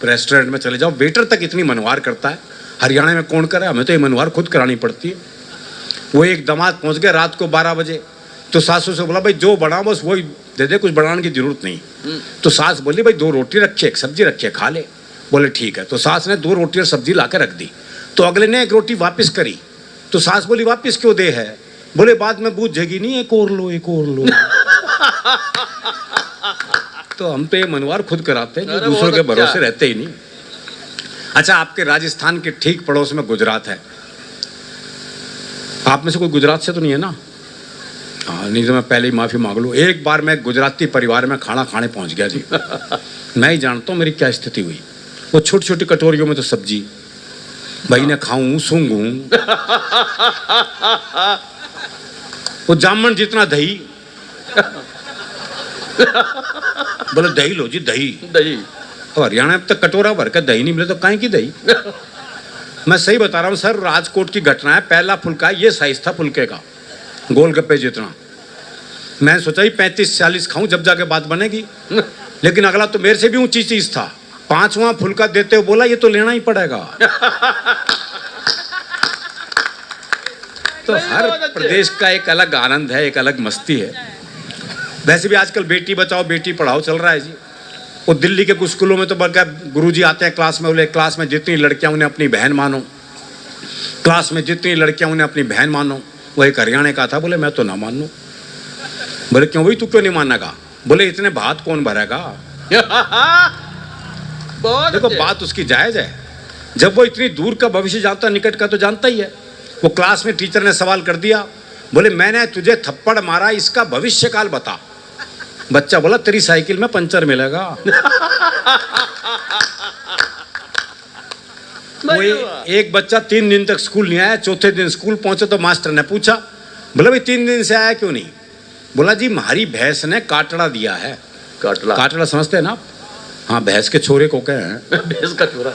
Restaurant में चले जाओ, वेटर तक इतनी मनवार करता है। हरियाणा में कौन करे, हमें तो ये मनवार खुद करानी पड़ती है। वो एक दामाद पहुंच गए रात को 12 बजे, तो सासू से बोला भाई जो बना बस वही दे दे, कुछ बनाने की जरूरत नहीं। तो सास बोली भाई 2 रोटी रखी, एक सब्जी रखी है, खा ले। बोले ठीक है। तो सास ने 2 रोटी और सब्जी ला के रख दी। तो अगले ने 1 रोटी वापस करी। तो सास बोली वापस क्यों दे है? बोले बाद में बूझ जाएगी, नहीं एक और लो, एक और लो। तो हम तो ये मनवार खुद कराते हैं, जो दूसरों के भरोसे रहते ही नहीं। अच्छा, आपके राजस्थान के ठीक पड़ोस में गुजरात है। आप में से कोई गुजरात से तो नहीं है ना? हाँ, नहीं तो मैं पहले ही माफी मांग लूँ। एक बार मैं गुजराती परिवार में खाना खाने पहुंच गया जी। मैं ही जानता हूँ मेरी क्या स्थिति हुई। वो छोटी छोटी कटोरियों में तो सब्जी, भाई ने खाऊं सूंघूं, वो जामन जितना दही। बोले दही लो जी, दही दही। हरियाणा में तक कटोरा भर कर दही नहीं मिले तो काहे की दही। मैं सही बता रहा हूँ सर, राजकोट की घटना है। पहला फुल्का ये साइज था फुल्के का, गोलगप्पे जितना। मैं सोचा ही 35-40 खाऊं जब जाके बात बनेगी, लेकिन अगला तो मेरे से भी ऊंची चीज था। 5वां फुल्का देते हो बोला ये तो लेना ही पड़ेगा। तो हर प्रदेश का एक अलग आनंद है, एक अलग मस्ती है। वैसे भी आजकल बेटी बचाओ बेटी पढ़ाओ चल रहा है जी। वो दिल्ली के कुछ स्कूलों में तो बल्कि गुरुजी आते हैं क्लास में, बोले क्लास में जितनी लड़कियां उन्हें अपनी बहन मानो, क्लास में जितनी लड़कियां उन्हें अपनी बहन मानो। वो एक हरियाणा का था, बोले मैं तो ना मानूं। बोले क्यों भाई, तू क्यों नहीं मानेगा? बोले इतने भात कौन भरेगा। देखो बात उसकी जायज है। जब वो इतनी दूर का भविष्य जानता, निकट का तो जानता ही है। वो क्लास में टीचर ने सवाल कर दिया, बोले मैंने तुझे थप्पड़ मारा, इसका भविष्य काल बता। बच्चा बोला तेरी साइकिल में पंचर मिलेगा। वो एक बच्चा 3 दिन तक स्कूल नहीं आया। चौथे दिन स्कूल पहुंचे तो मास्टर ने पूछा, बोला भाई 3 दिन से आया क्यों नहीं? बोला जी हमारी भैंस ने काटड़ा दिया है। काटड़ा समझते हैं ना? हाँ, भैंस के छोरे को कहे हैं। भैंस का छोरा।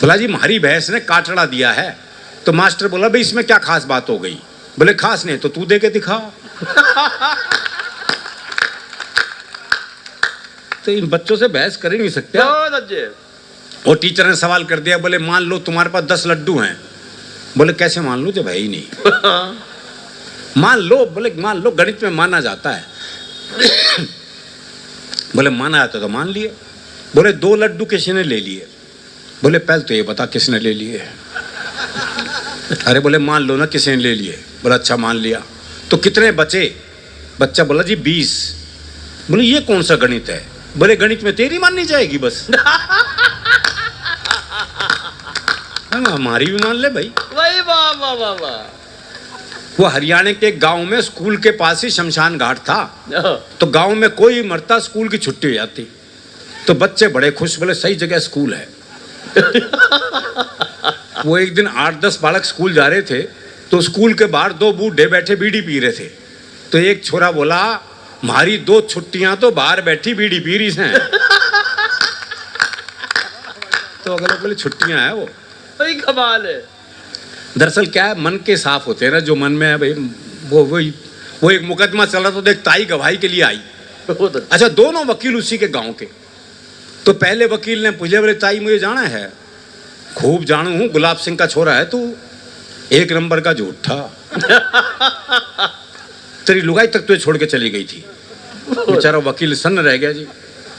बोला जी हमारी भैंस ने काटड़ा दिया है। तो मास्टर बोला भाई इसमें क्या खास बात हो गई? बोले खास नहीं तो तू दे के दिखा। तो इन बच्चों से बहस कर ही नहीं सकते। वो टीचर ने सवाल कर दिया, बोले मान लो तुम्हारे पास 10 लड्डू हैं। बोले कैसे मान लो जब है ही नहीं। मान लो, बोले मान लो, गणित में माना जाता है। बोले माना जाता तो मान लिए। बोले 2 लड्डू किसी ने ले लिए। बोले पहले तो ये बता किसने ले लिए। अरे बोले मान लो ना किसी ने ले लिए। बोला अच्छा मान लिया, तो कितने बचे? बच्चा बोला जी 20। बोले ये कौन सा गणित है? बोले गणित में तेरी माननी जाएगी बस। हमारी भी मान ले भाई। वाह वाह वाह वाह वाह। वो हरियाणा के गांव में स्कूल के पास ही शमशान घाट था। तो गांव में कोई मरता स्कूल की छुट्टी हो जाती, तो बच्चे बड़े खुश, बोले सही जगह स्कूल है। वो एक दिन 8-10 बालक स्कूल जा रहे थे, तो स्कूल के बाहर 2 बूढ़े बैठे बीड़ी पी रहे थे। तो एक छोरा बोला हमारी 2 छुट्टियां तो बाहर बैठी बीड़ी पी रही हैं। तो अगले बोले छुट्टियां हैं वो। भाई कमाल है। दरअसल क्या है, मन के साफ होते हैं ना, जो मन में है भाई वो एक मुकदमा चल रहा था, तो एक ताई गवाही के लिए आई। अच्छा, दोनों वकील उसी के गांव के। तो पहले वकील ने पूछा, बोले ताई मुझे जाना है। खूब जानू हूं, गुलाब सिंह का छोरा है तू, 1 नंबर का झूठा। तेरी लुगाई तक तुझे छोड़ के चली गई थी। बेचारा वकील सन्न रह गया जी।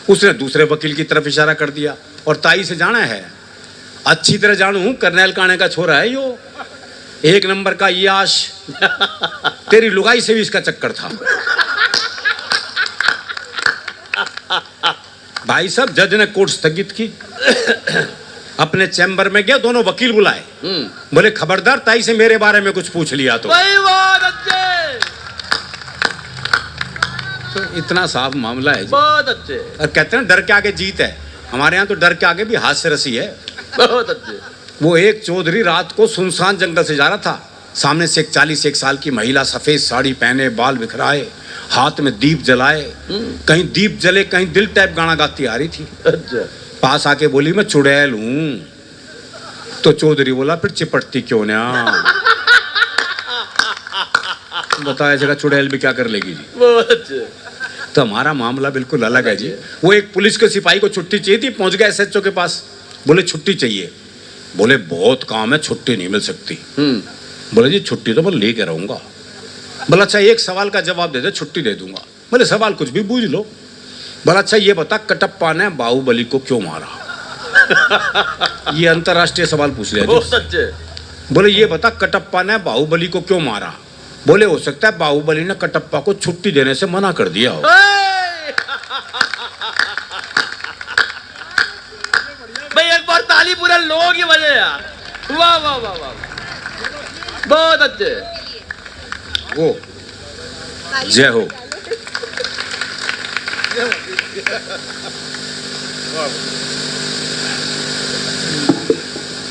उसने दूसरे वकील की तरफ इशारा कर दिया, और ताई से जाना है। अच्छी तरह जानू हूं, करनैल काने का छोरा है यो, 1 नंबर का याश। तेरी लुगाई से भी इसका चक्कर था। भाई साहब, जज ने कोर्ट स्थगित की। अपने चैम्बर में गया, दोनों वकील बुलाए। बोले खबरदार ताई से मेरे बारे में कुछ पूछ लिया तो इतना साफ मामला है जी। बहुत अच्छे। और कहते हैं डर के आगे जीत है। हमारे यहाँ तो डर के आगे भी हास्य रसी है। बहुत अच्छे। वो एक चौधरी रात को सुनसान जंगल से जा रहा था। सामने से एक 41 साल की महिला, सफेद साड़ी पहने, बाल बिखराए, हाथ में दीप जलाए, कहीं दीप जले कहीं दिल टाइप गाना गाती आ रही थी। अच्छा। पास आके बोली मैं चुड़ैल हूं। तो चौधरी बोला फिर चिपटती क्यों ना। बताया जगह चुड़ैल भी क्या कर लेगी जी। बहुत अच्छे। तो हमारा मामला बिल्कुल अलग है जी। वो एक पुलिस के सिपाही को छुट्टी चाहिए थी, पहुंच गया एसएचओ के पास, बोले छुट्टी चाहिए। बोले बहुत काम है, छुट्टी नहीं मिल सकती। बोले जी छुट्टी तो मैं लेके रहूंगा। बोला अच्छा एक सवाल का जवाब दे दे, छुट्टी दे दूंगा। बोले सवाल कुछ भी पूछ लो। बोला अच्छा ये बता, कटप्पा ने बाहुबली को क्यों मारा? ये अंतरराष्ट्रीय सवाल पूछ लिया बहुत जी। अच्छे। बोले ये बता, कटप्पा ने बाहुबली को क्यों मारा? बोले हो सकता है बाहुबली ने कटप्पा को छुट्टी देने से मना कर दिया हो। भाई एक बार ताली पूरे लोगों की वजह यार। वाह वाह वाह वाह, बहुत अच्छे। वो जय हो।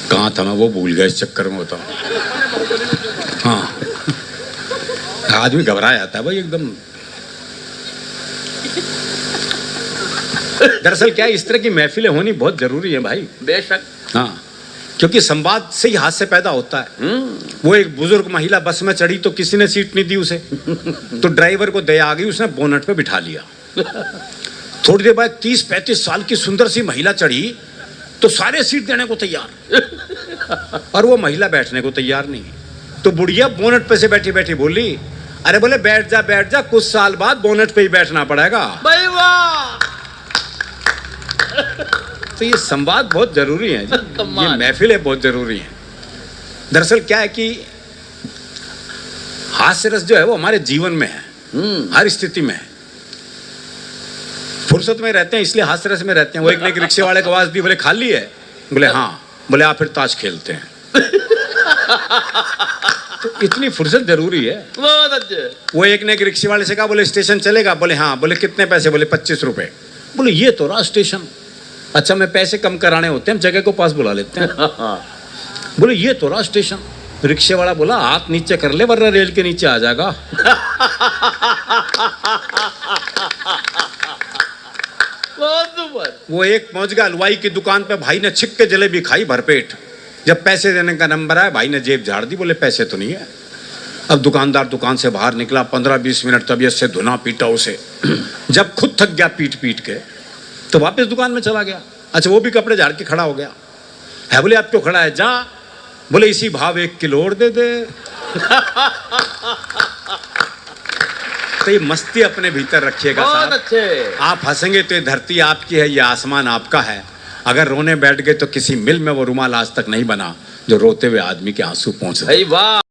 कहाँ था मैं, वो भूल गया इस चक्कर में होता। हाँ आदमी घबरा जाता है भाई एकदम। दरअसल क्या है, इस तरह की महफिलें होनी बहुत जरूरी है भाई। बेशक। हाँ, क्योंकि संवाद से ही हास्य पैदा होता है। वो एक बुजुर्ग महिला बस में चढ़ी तो किसी ने सीट नहीं दी उसे, तो ड्राइवर को दया आ गई, उसने बोनट पे बिठा लिया। थोड़ी देर बाद 30-35 साल की सुंदर सी महिला चढ़ी तो सारे सीट देने को तैयार, और वो महिला बैठने को तैयार नहीं। तो बुढ़िया बोनट पे से बैठी बैठी बोली, अरे बोले बैठ जा, कुछ साल बाद बोनट पे ही बैठना पड़ेगा। भाई वाह। तो ये संवाद बहुत जरूरी है जी, कमाल। ये महफिलें बहुत जरूरी हैं। दरअसल क्या है कि हास्य रस जो है वो हमारे जीवन में है, हर स्थिति में है। फुर्सत में रहते हैं इसलिए हास्य रस में रहते हैं। वो एक ने रिक्शे वाले को आवाज दी, बोले खाली है? बोले हाँ। बोले आप फिर ताश खेलते हैं। तो इतनी फुर्सत जरूरी है। बहुत अच्छे। वो एक ने रिक्शे वाले से कहा, बोले स्टेशन चलेगा? बोले हाँ। बोले कितने पैसे? बोले 25 रुपए। बोले ये तो रहा स्टेशन। अच्छा मैं पैसे कम कराने होते हैं, हम जगह को पास बुला लेते हैं। बोले ये तो रहा स्टेशन। रिक्शे वाला बोला हाथ नीचे कर ले वरना रेल के नीचे आ जाएगा। बहुत सुपर। वो एक पहुंच गया हलवाई की दुकान पे, भाई ने छिक के जलेबी खाई भरपेट। जब पैसे देने का नंबर आया, भाई ने जेब झाड़ दी, बोले पैसे तो नहीं है। अब दुकानदार दुकान से बाहर निकला, 15-20 मिनट तबीयत से धुना पीटा उसे। जब खुद थक गया पीट पीट के, तो वापस दुकान में चला गया। अच्छा वो भी कपड़े झाड़ के खड़ा हो गया है। बोले आप क्यों खड़ा है? जा। बोले इसी भाव 1 किलो और दे दे। तो ये मस्ती अपने भीतर रखिएगा बहुत साहब। अच्छे। आप हंसेंगे तो ये धरती आपकी है, ये आसमान आपका है। अगर रोने बैठ गए तो किसी मिल में वो रुमाल आज तक नहीं बना जो रोते हुए आदमी के आंसू पहुंच रहे। भाई वाह।